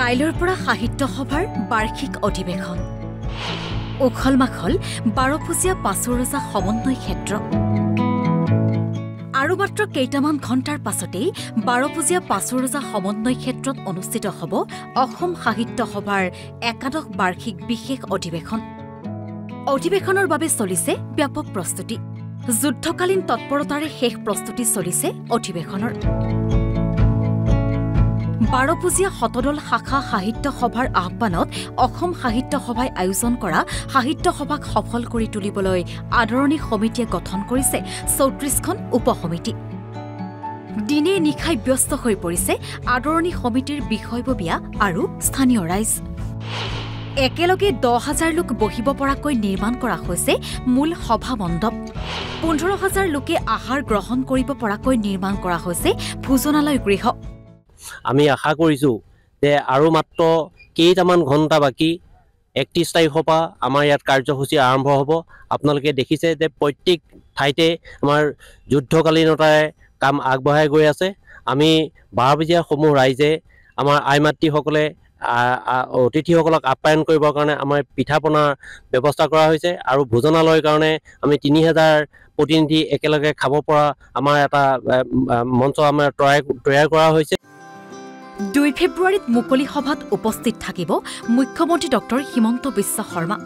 কাইলৈৰ পৰা সাহিত্য সভাৰ বাৰ্ষিক অধিৱেশন উখল মাখল 12 পাছৰজা সমন্বয় ক্ষেত্ৰ আৰু মাত্ৰ কেইটামান ঘণ্টাৰ পাছতেই 12 পাছৰজা সমন্বয় ক্ষেত্ৰত অনুষ্ঠিত হ'ব অসম সাহিত্য সভাৰ একাদশ বাৰ্ষিক বিশেষ অধিৱেশন অধিৱেশনৰ বাবে চলিছে ব্যাপক প্ৰস্তুতি যুদ্ধকালীন তৎপৰতাৰে শেষ প্ৰস্তুতি চলিছে অধিৱেশনৰ 12 শতদল শাখা সাহিত্য সভাৰ আহ্বানত অসম সাহিত্য সভাই আয়োজন কৰা সাহিত্য সভাক সফল কৰি তুলিবলৈ আদৰণী সমিতিয়ে গঠন কৰিছে 34খন উপসমিতি দিনে নিশাই ব্যস্ত হৈ পৰিছে আদৰণী সমিতিৰ বিষয়ববীয়া আৰু স্থানীয় ৰাইজ একেলগে 10,000 লোক বহিব পৰাকৈ নিৰ্মাণ কৰা হৈছে মূল সভা মণ্ডপ 15,000 লোকে আহাৰ গ্ৰহণ কৰিব পৰাকৈ নিৰ্মাণ কৰা হৈছে ভোজনালয় গৃহ আমি আশা কৰিছো যে আৰু মাত্ৰ কেইটামান ঘণ্টা বাকি 31 তাৰিখৰ পৰা আমাৰ ইয়াত কাৰ্যসূচী আৰম্ভ হ'ব আপোনালোকে দেখিছে যে প্ৰত্যেক ঠাইতে আমাৰ যুদ্ধকালীনতাৰে কাম আগবঢ়াই গৈ আছে আমি 12 বজীয়া সমূহ ৰাইজে আমাৰ আইমাতৃসকলে অতিথিসকলক আপ্যায়ন কৰিবৰ কাৰণে আমাৰ পিঠাপনাৰ ব্যৱস্থা কৰা হৈছে আৰু ভোজনালয়ৰ কাৰণে আমি 3000 প্ৰতিনিধি একেলগে খাব পৰা আমাৰ এটা মঞ্চ আমাৰ তৈয়াৰ কৰা হৈছে 2 ফেব্ৰুৱাৰীত মুকলি সভাত উপস্থিত থাকিব মুখ্যমন্ত্ৰী ডক্টৰ হিমন্ত বিশ্ব শৰ্মা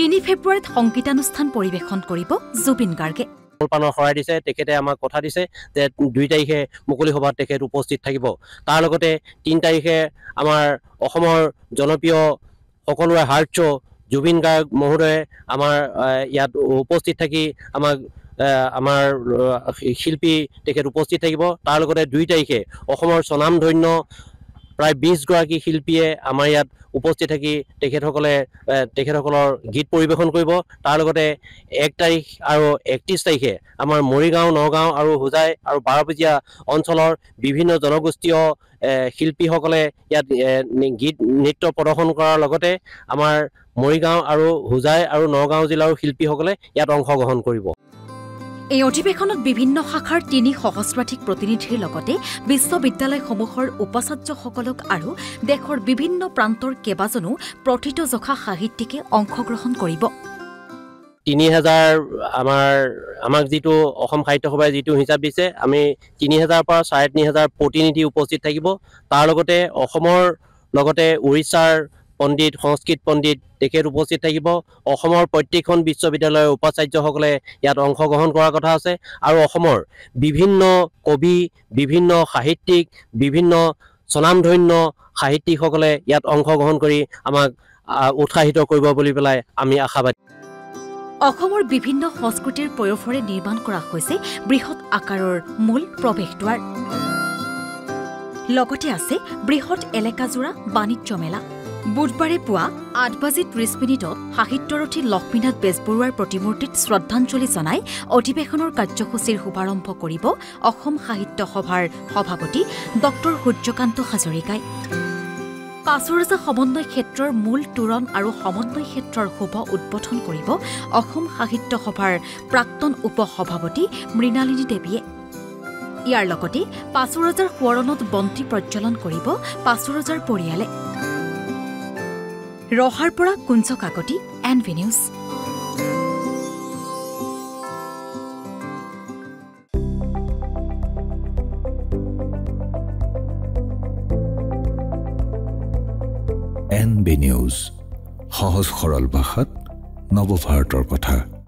3 ফেব্ৰুৱাৰীত সংগীতানুষ্ঠান পৰিৱেশন কৰিব জুবিন গাৰ্গে কল্পনা খৰাই দিছে তেখেতে আমাক কথা দিছে যে 2 তাৰিখে মুকলি সভাত তেখেত উপস্থিত থাকিব তাৰ লগতে 3 তাৰিখে আমাৰ অসমৰ জনপ্ৰিয় সকলোৰে হাৰ্য জুবিন গাৰ্গ মহোদয়ে আমাৰ ইয়াত উপস্থিত থাকি আমাক আমাৰ শিল্পী তেখেত উপস্থিত থাকিব তাৰ লগতে 2 তাৰিখে অসমৰ স্বনামধন্য প্ৰায় 20 গৰাকী শিল্পীয়ে আমাৰ ইয়াত উপস্থিত থাকি তেখেতসকলৰ গীত পৰিৱেশন কৰিব তাৰ লগতে 1 তাৰিখ আৰু 31 তাৰিখে আমাৰ মৰিগাঁও নগাঁও আৰু হুজাই আৰু 12 বজীয়া অঞ্চলৰ বিভিন্ন জনগোষ্ঠীয় শিল্পীসকলে ইয়াত গীত নৃত্য প্ৰদৰ্শন কৰাৰ লগতে আমাৰ মৰিগাঁও আৰু হুজাই আৰু নগাঁও জিলাৰ শিল্পীসকলে ইয়াত অংশগ্ৰহণ কৰিব এই অধিৱেশনত বিভিন্ন শাখাৰ 3 সহস্ৰাধিক প্ৰতিনিধিৰ লগতে বিশ্ববিদ্যালয়সমূহৰ উপাচাৰ্যসকলক আৰু দেশৰ বিভিন্ন প্ৰান্তৰ কেইবাজনো প্ৰথিতযশা সাহিত্যিকে অংশগ্ৰহণ কৰিব 3000 আমাক যিটো অসম সাহিত্য সভাই যিটো হিচাপ দিছে আমি 3000 পৰা 3500 প্ৰতিনিধি উপস্থিত থাকিব তাৰ লগতে অসমৰ লগতে উৰিষ্যাৰ পণ্ডিত সংস্কৃত পণ্ডিত তেখেত উপস্থিত থাকিব অসমৰ প্ৰত্যেকখন বিশ্ববিদ্যালয়ৰ উপাচাৰ্যসকলে ইয়াত অংশগ্ৰহণ কৰাৰ কথা আছে আৰু অসমৰ বিভিন্ন কবি বিভিন্ন সাহিত্যিক বিভিন্ন স্বনামধন্য সাহিত্যিকসকলে ইয়াত অংশগ্ৰহণ কৰি আমাক উৎসাহিত কৰিব বুলি পেলাই আমি আশাবাদী অসমৰ বিভিন্ন সংস্কৃতিৰ প্ৰয়োভৰে নিৰ্মাণ কৰা হৈছে বৃহৎ আকাৰৰ মূল প্ৰৱেশদ্বাৰ লগতে আছে বৃহৎ এলেকাজোৰা বাণিজ্য মেলা বুধবাৰে পুৱা 8:30 সাহিত্যৰথী লক্ষ্মীনাথ বেজবৰুৱাৰ প্ৰতিমূৰ্তিত শ্ৰদ্ধাঞ্জলি জনাই অধিৱেশনৰ কাৰ্যসূচীৰ শুভাৰম্ভ কৰিব অসম সাহিত্য সভাৰ সভাপতি ডক্টৰ সূৰ্যকান্ত হাজৰিকাই পাছৰজা সমন্বয় ক্ষেত্ৰৰ মূল তোৰণ আৰু সমন্বয় ক্ষেত্ৰৰ শুভ উদ্বোধন কৰিব অসম সাহিত্য সভাৰ প্ৰাক্তন উপসভাপতি মৃণালিনী দেৱীয়ে ইয়াৰ লগতে পাছৰজাৰ সোঁৱৰণত বন্তি প্ৰজ্বলন কৰিব পাছৰজাৰ পৰিয়ালে ৰহাৰ পৰা Kunja Kakati NV news NB news সহজ সৰল ভাষাত নৱভাৰতৰ কথা